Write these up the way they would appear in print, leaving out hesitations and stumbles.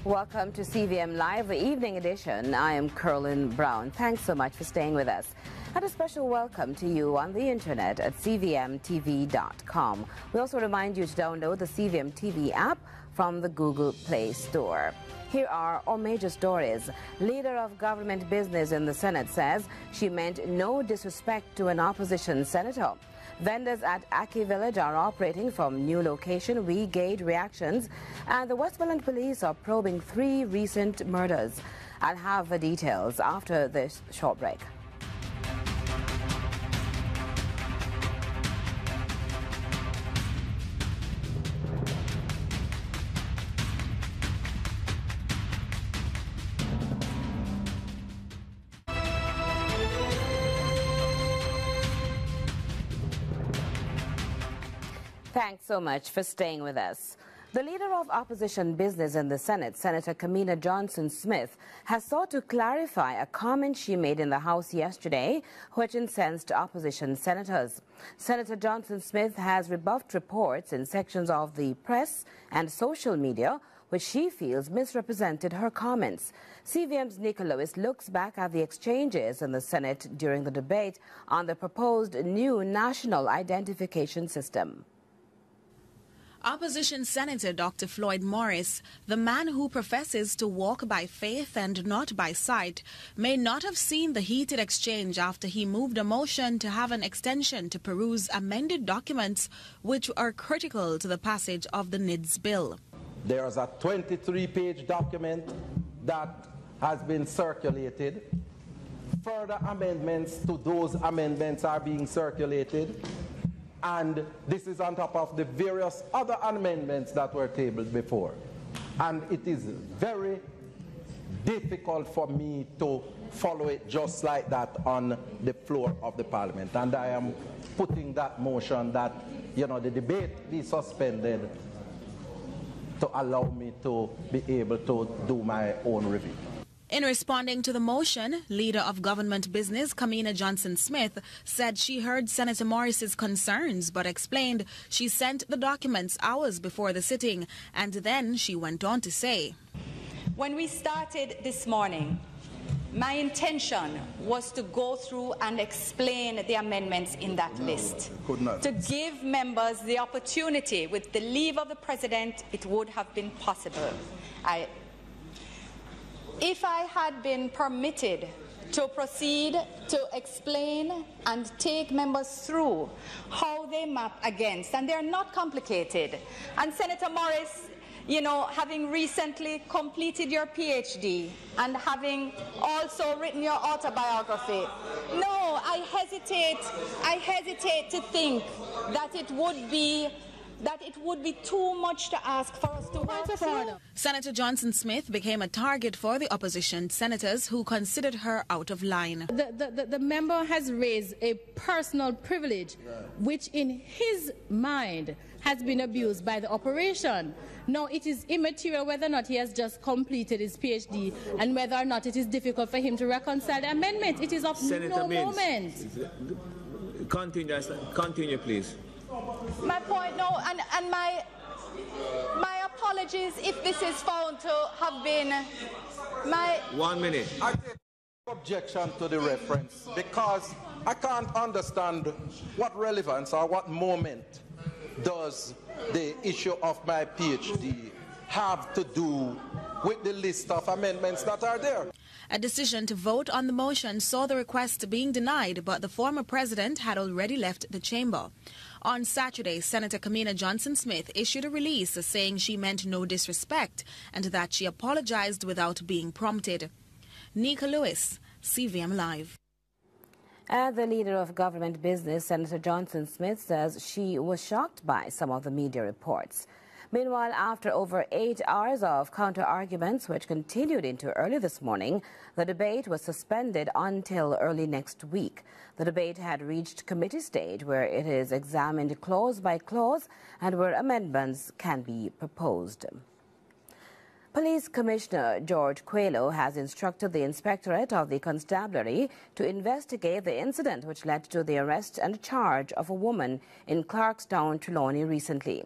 Welcome to CVM Live, the evening edition. I am Carolyn Brown. Thanks so much for staying with us. And a special welcome to you on the internet at cvmtv.com. We also remind you to download the CVM TV app from the Google Play Store. Here are our major stories. Leader of government business in the Senate says she meant no disrespect to an opposition senator. Vendors at Aki Village are operating from new location. We gauge reactions. And the Westmoreland police are probing 3 recent murders. I'll have the details after this short break. Thanks so much for staying with us. The leader of opposition business in the Senate, Senator Kamina Johnson-Smith, has sought to clarify a comment she made in the House yesterday, which incensed opposition senators. Senator Johnson-Smith has rebuffed reports in sections of the press and social media which she feels misrepresented her comments. CVM's Nika Lewis looks back at the exchanges in the Senate during the debate on the proposed new national identification system. Opposition Senator Dr. Floyd Morris, the man who professes to walk by faith and not by sight, may not have seen the heated exchange after he moved a motion to have an extension to peruse amended documents which are critical to the passage of the NIDS bill. There's a 23-page document that has been circulated. Further amendments to those amendments are being circulated. And this is on top of the various other amendments that were tabled before. And it is very difficult for me to follow it just like that on the floor of the Parliament. And I am putting that motion that, the debate be suspended to allow me to be able to do my own review. In responding to the motion, Leader of Government Business Kamina Johnson-Smith said she heard Senator Morris's concerns but explained she sent the documents hours before the sitting, and then she went on to say, when we started this morning, my intention was to go through and explain the amendments in that list. To give members the opportunity. With the leave of the President, it would have been possible. If I had been permitted to proceed to explain and take members through how they map against, and they're not complicated, and Senator Morris, having recently completed your PhD and having also written your autobiography, no, I hesitate to think that it would be too much to ask for us to work through. Senator Johnson-Smith became a target for the opposition senators who considered her out of line. The member has raised a personal privilege which in his mind has been abused by the operation. Now it is immaterial whether or not he has just completed his PhD and whether or not it is difficult for him to reconcile the amendment. It is of no moment. Continue, please. My point, no, and my apologies if this is found to have been my... 1 minute. I take objection to the reference because I can't understand what relevance or what moment does the issue of my PhD have to do with the list of amendments that are there. A decision to vote on the motion saw the request being denied, but the former president had already left the chamber. On Saturday, Senator Kamina Johnson-Smith issued a release saying she meant no disrespect and that she apologized without being prompted. Nika Lewis, CVM Live. The leader of government business, Senator Johnson-Smith, says she was shocked by some of the media reports. Meanwhile, after over 8 hours of counter-arguments, which continued into early this morning, the debate was suspended until early next week. The debate had reached committee stage, where it is examined clause by clause and where amendments can be proposed. Police Commissioner George Coelho has instructed the Inspectorate of the Constabulary to investigate the incident which led to the arrest and charge of a woman in Clarkstown, Trelawney recently.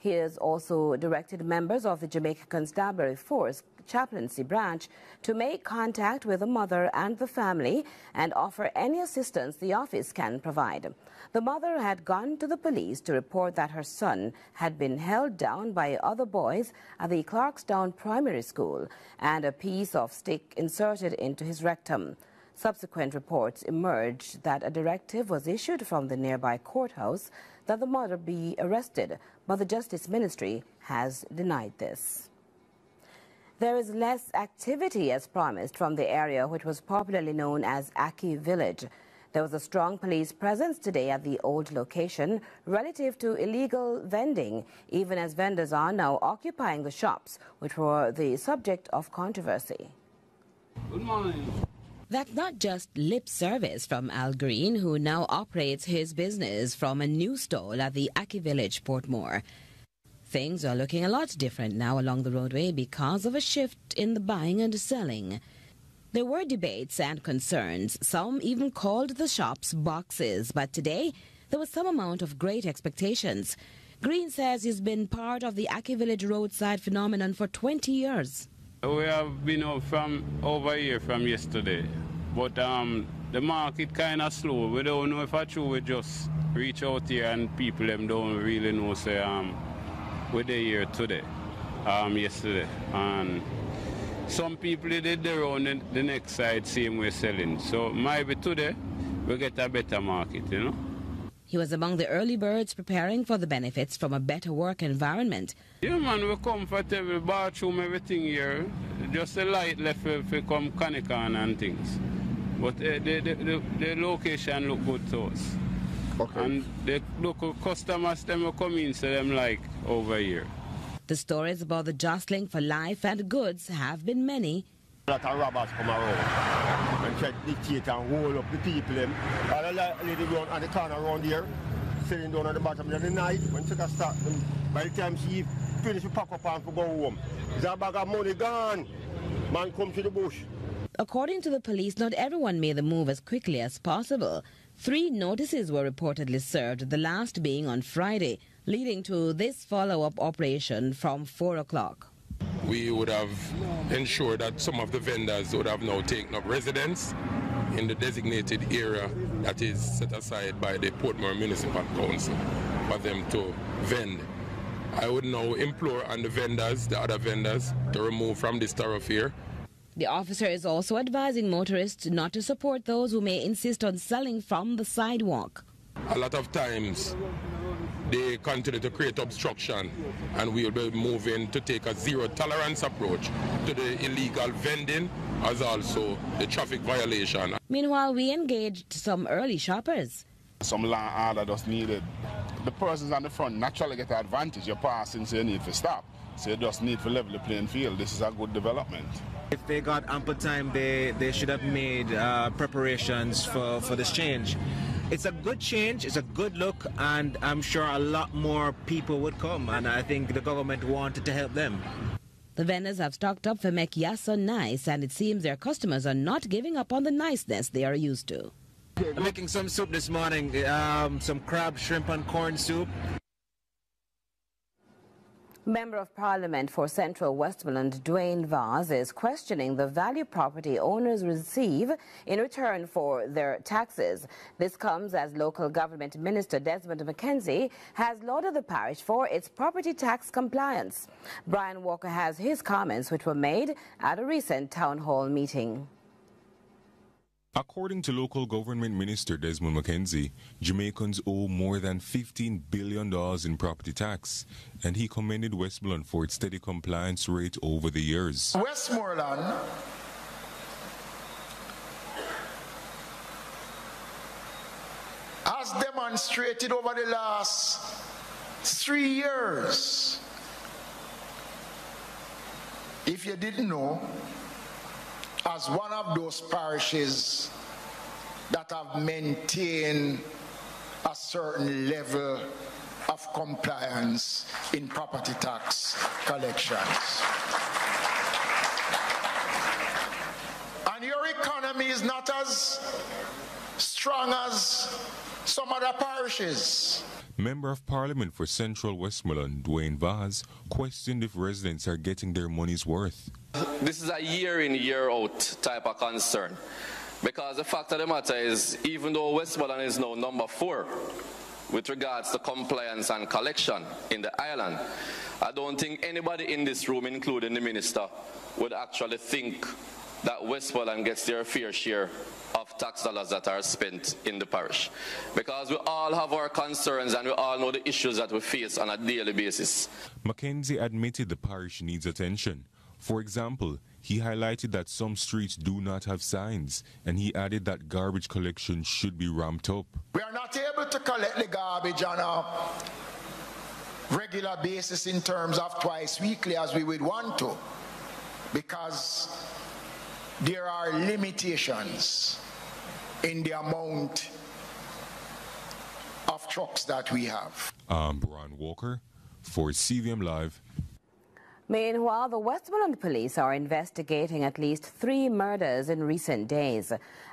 He has also directed members of the Jamaica Constabulary Force Chaplaincy Branch to make contact with the mother and the family and offer any assistance the office can provide. The mother had gone to the police to report that her son had been held down by other boys at the Clarkstown Primary School and a piece of stick inserted into his rectum. Subsequent reports emerged that a directive was issued from the nearby courthouse that the mother be arrested, but the Justice Ministry has denied this. There is less activity as promised from the area which was popularly known as Aki Village. There was a strong police presence today at the old location relative to illegal vending, even as vendors are now occupying the shops, which were the subject of controversy. Good morning. That's not just lip service from Al Green, who now operates his business from a new stall at the Aki Village, Portmore. Things are looking a lot different now along the roadway because of a shift in the buying and selling. There were debates and concerns. Some even called the shops boxes, but today there was some amount of great expectations. Green says he's been part of the Aki Village roadside phenomenon for 20 years. We have been out from over here from yesterday, but the market kind of slow. We don't know if I true we just reach out here and people them don't really know say we're there here today, yesterday. And some people did their own the next side same way selling. So maybe today we get a better market, you know. He was among the early birds preparing for the benefits from a better work environment. Yeah, man, we're comfortable, bathroom, everything here. Just a light left if we come Canican and things. But the location look good to us. Okay. And the local customers, them will come in, so them like over here. The stories about the jostling for life and goods have been many. A lot of robbers come around and try to dictate and hold up the people. All the lady down on the corner around here, sitting down at the bottom of the night, when she got start, by the time she finish, she pack up and go home. There's a bag of money gone. Man come to the bush. According to the police, not everyone made the move as quickly as possible. 3 notices were reportedly served, the last being on Friday, leading to this follow-up operation from 4 o'clock. We would have ensured that some of the vendors would have now taken up residence in the designated area that is set aside by the Portmore Municipal Council for them to vend. I would now implore on the vendors, the other vendors, to remove from this thoroughfare. The officer is also advising motorists not to support those who may insist on selling from the sidewalk. A lot of times they continue to create obstruction, and we will be moving to take a zero-tolerance approach to the illegal vending as also the traffic violation. Meanwhile, we engaged some early shoppers. Some law and order just needed. The persons on the front naturally get the advantage. You're passing, so you need to stop. So you just need to level the playing field. This is a good development. If they got ample time, they should have made preparations for this change. It's a good change, it's a good look, and I'm sure a lot more people would come, and I think the government wanted to help them. The vendors have stocked up for Mekiaso Nice, and it seems their customers are not giving up on the niceness they are used to. I'm making some soup this morning, some crab, shrimp and corn soup. Member of Parliament for Central Westmoreland, Dwayne Vaz, is questioning the value property owners receive in return for their taxes. This comes as local government minister Desmond McKenzie has lauded the parish for its property tax compliance. Brian Walker has his comments, which were made at a recent town hall meeting. According to local government minister Desmond McKenzie, Jamaicans owe more than $15 billion in property tax, and he commended Westmoreland for its steady compliance rate over the years. Westmoreland has demonstrated over the last 3 years, if you didn't know, as one of those parishes that have maintained a certain level of compliance in property tax collections. And your economy is not as strong as some other parishes. Member of Parliament for Central Westmoreland, Dwayne Vaz, questioned if residents are getting their money's worth. This is a year in, year out type of concern, because the fact of the matter is, even though Westmoreland is now number 4 with regards to compliance and collection in the island, I don't think anybody in this room, including the minister, would actually think that Westmoreland gets their fair share of tax dollars that are spent in the parish. Because we all have our concerns and we all know the issues that we face on a daily basis. Mackenzie admitted the parish needs attention. For example, he highlighted that some streets do not have signs, and he added that garbage collection should be ramped up. We are not able to collect the garbage on a regular basis in terms of twice weekly as we would want to, because there are limitations in the amount of trucks that we have. I'm Brian Walker for CVM Live. Meanwhile, the Westmoreland police are investigating at least 3 murders in recent days.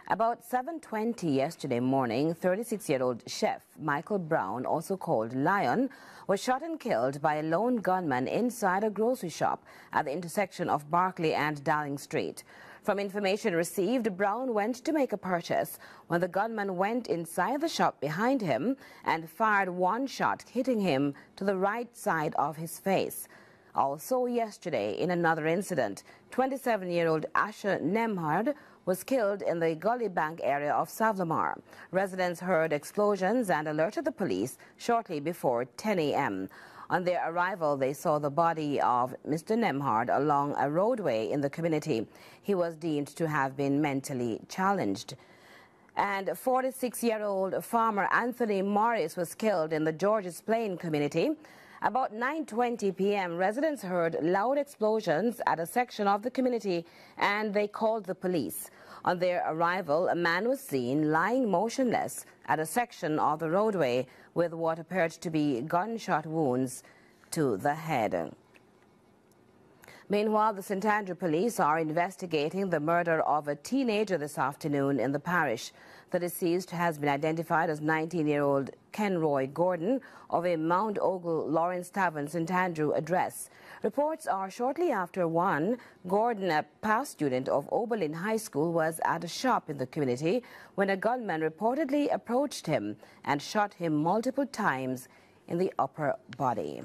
About 7:20 yesterday morning, 36-year-old chef Michael Brown, also called Lion, was shot and killed by a lone gunman inside a grocery shop at the intersection of Barclay and Dowling Street. From information received, Brown went to make a purchase when the gunman went inside the shop behind him and fired one shot, hitting him to the right side of his face. Also yesterday, in another incident, 27-year-old Asher Nemhard was killed in the Gully Bank area of Savlamar. Residents heard explosions and alerted the police shortly before 10 a.m. On their arrival, they saw the body of Mr. Nemhard along a roadway in the community. He was deemed to have been mentally challenged. And 46-year-old farmer Anthony Morris was killed in the Georges Plain community. About 9:20 p.m., residents heard loud explosions at a section of the community and they called the police. On their arrival, a man was seen lying motionless at a section of the roadway with what appeared to be gunshot wounds to the head. Meanwhile, the St.Andrew police are investigating the murder of a teenager this afternoon in the parish. The deceased has been identified as 19-year-old Kenroy Gordon of a Mount Ogle Lawrence Tavern St.Andrew address. Reports are shortly after 1, Gordon, a past student of Oberlin High School, was at a shop in the community when a gunman reportedly approached him and shot him multiple times in the upper body.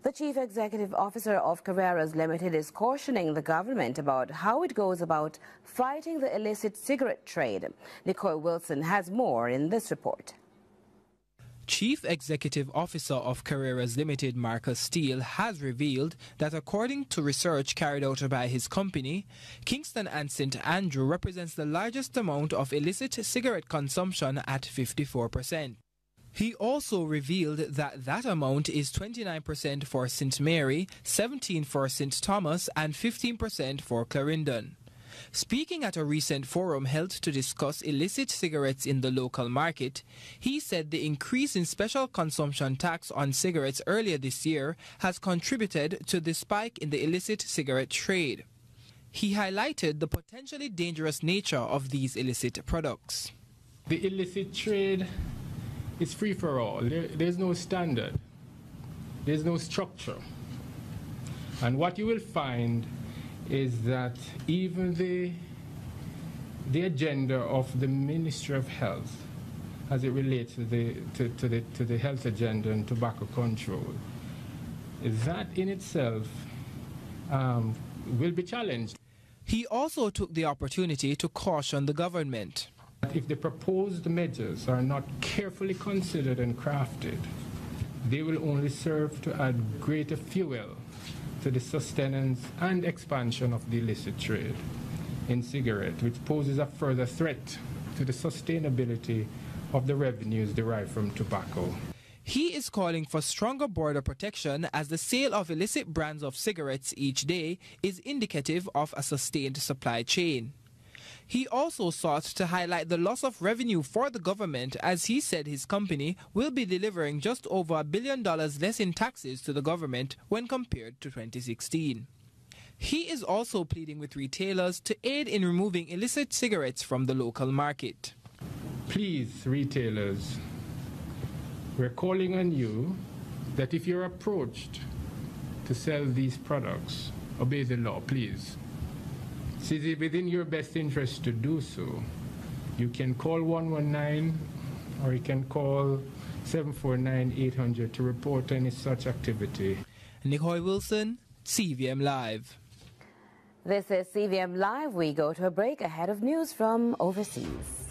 The Chief Executive Officer of Carreras Limited is cautioning the government about how it goes about fighting the illicit cigarette trade. Nicole Wilson has more in this report. Chief Executive Officer of Carreras Limited, Marcus Steele, has revealed that according to research carried out by his company, Kingston and St. Andrew represents the largest amount of illicit cigarette consumption at 54%. He also revealed that that amount is 29% for St. Mary, 17% for St. Thomas, and 15% for Clarendon. Speaking at a recent forum held to discuss illicit cigarettes in the local market, he said the increase in special consumption tax on cigarettes earlier this year has contributed to the spike in the illicit cigarette trade. He highlighted the potentially dangerous nature of these illicit products. The illicit trade is free for all. There's no standard. There's no structure. And what you will find is that even the agenda of the Ministry of Health, as it relates to the health agenda and tobacco control, is that in itself will be challenged. He also took the opportunity to caution the government. If the proposed measures are not carefully considered and crafted, they will only serve to add greater fuel to the sustenance and expansion of the illicit trade in cigarettes, which poses a further threat to the sustainability of the revenues derived from tobacco. He is calling for stronger border protection as the sale of illicit brands of cigarettes each day is indicative of a sustained supply chain. He also sought to highlight the loss of revenue for the government, as he said his company will be delivering just over $1 billion less in taxes to the government when compared to 2016. He is also pleading with retailers to aid in removing illicit cigarettes from the local market. Please, retailers, we're calling on you that if you're approached to sell these products, obey the law, please. It is within your best interest to do so. You can call 119 or you can call 749-800 to report any such activity. Nicoy Wilson, CVM Live. This is CVM Live. We go to a break ahead of news from overseas.